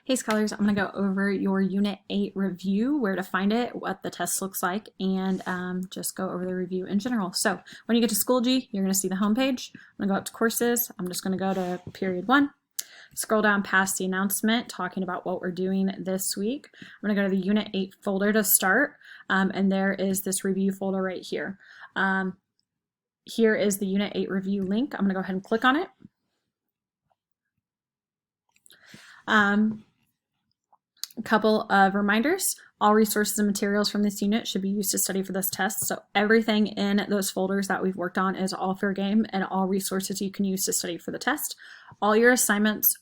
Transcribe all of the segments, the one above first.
Hey scholars, I'm going to go over your Unit 8 review, where to find it, what the test looks like, and just go over the review in general. So when you get to Schoology, you're going to see the homepage. I'm going to go up to courses. I'm just going to go to period 1. Scroll down past the announcement talking about what we're doing this week. I'm going to go to the Unit 8 folder to start, and there is this review folder right here. Here is the Unit 8 review link. I'm going to go ahead and click on it. A couple of reminders. All resources and materials from this unit should be used to study for this test. So everything in those folders that we've worked on is all fair game and all resources you can use to study for the test. All your assignments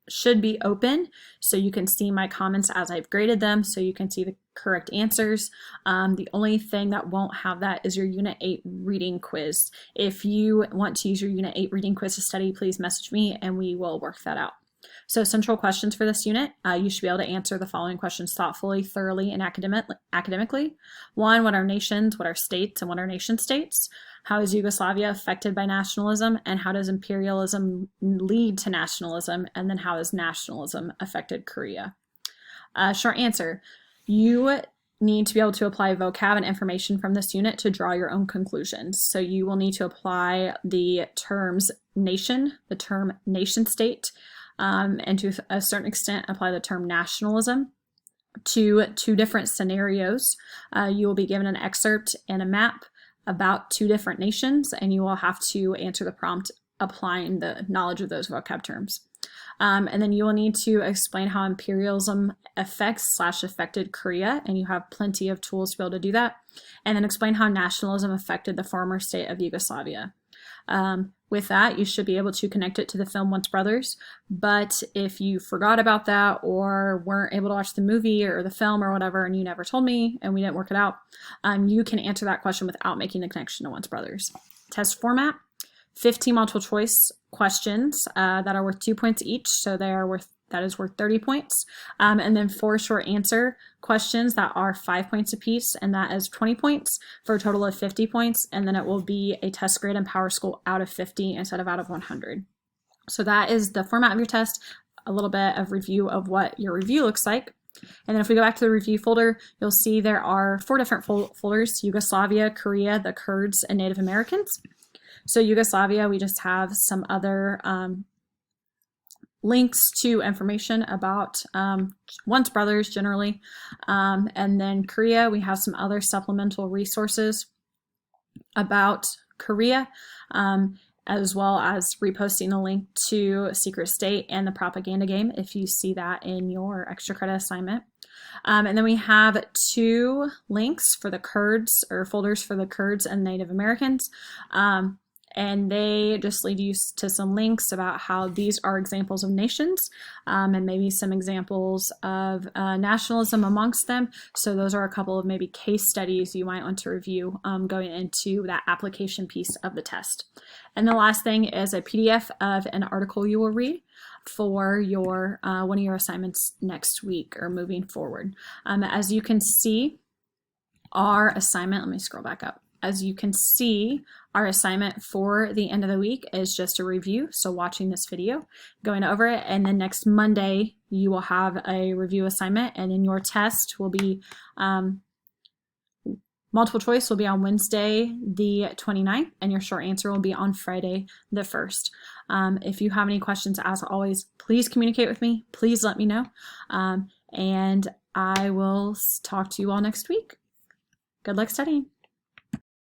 should be open so you can see my comments as I've graded them, so you can see the correct answers. The only thing that won't have that is your Unit 8 reading quiz. If you want to use your Unit 8 reading quiz to study, please message me and we will work that out. So central questions for this unit, you should be able to answer the following questions thoughtfully, thoroughly, and academically. 1, what are nations, what are states, and what are nation states? How is Yugoslavia affected by nationalism, and how does imperialism lead to nationalism? And then how has nationalism affected Korea? Short answer, you need to be able to apply vocab and information from this unit to draw your own conclusions. So you will need to apply the terms nation, the term nation state, and to a certain extent apply the term nationalism to 2 different scenarios. You will be given an excerpt and a map about 2 different nations, and you will have to answer the prompt applying the knowledge of those vocab terms. And then you will need to explain how imperialism affected Korea, and you have plenty of tools to be able to do that. And then explain how nationalism affected the former state of Yugoslavia. With that, you should be able to connect it to the film Once Brothers, but if you forgot about that or weren't able to watch the movie or the film or whatever and you never told me and we didn't work it out, you can answer that question without making the connection to Once Brothers. Test format, 15 multiple choice questions that are worth 2 points each, so that is worth 30 points. And then 4 short answer questions that are 5 points apiece, and that is 20 points for a total of 50 points. And then it will be a test grade in PowerSchool out of 50 instead of out of 100. So that is the format of your test, a little bit of review of what your review looks like. And then if we go back to the review folder, you'll see there are 4 different folders: Yugoslavia, Korea, the Kurds, and Native Americans. So Yugoslavia, we just have some other links to information about Once Brothers generally. And then Korea, we have some other supplemental resources about Korea, as well as reposting a link to Secret State and the Propaganda Game if you see that in your extra credit assignment. And then we have 2 links for the Kurds, or folders for the Kurds and Native Americans. And they just lead you to some links about how these are examples of nations, and maybe some examples of nationalism amongst them. So those are a couple of maybe case studies you might want to review going into that application piece of the test. And the last thing is a PDF of an article you will read for your one of your assignments next week or moving forward. As you can see, our assignment, let me scroll back up. As you can see, our assignment for the end of the week is just a review. So watching this video, going over it, and then next Monday, you will have a review assignment, and then your test will be, multiple choice will be on Wednesday, the 29th, and your short answer will be on Friday, the 1st. If you have any questions, as always, please communicate with me. Please let me know. And I will talk to you all next week. Good luck studying.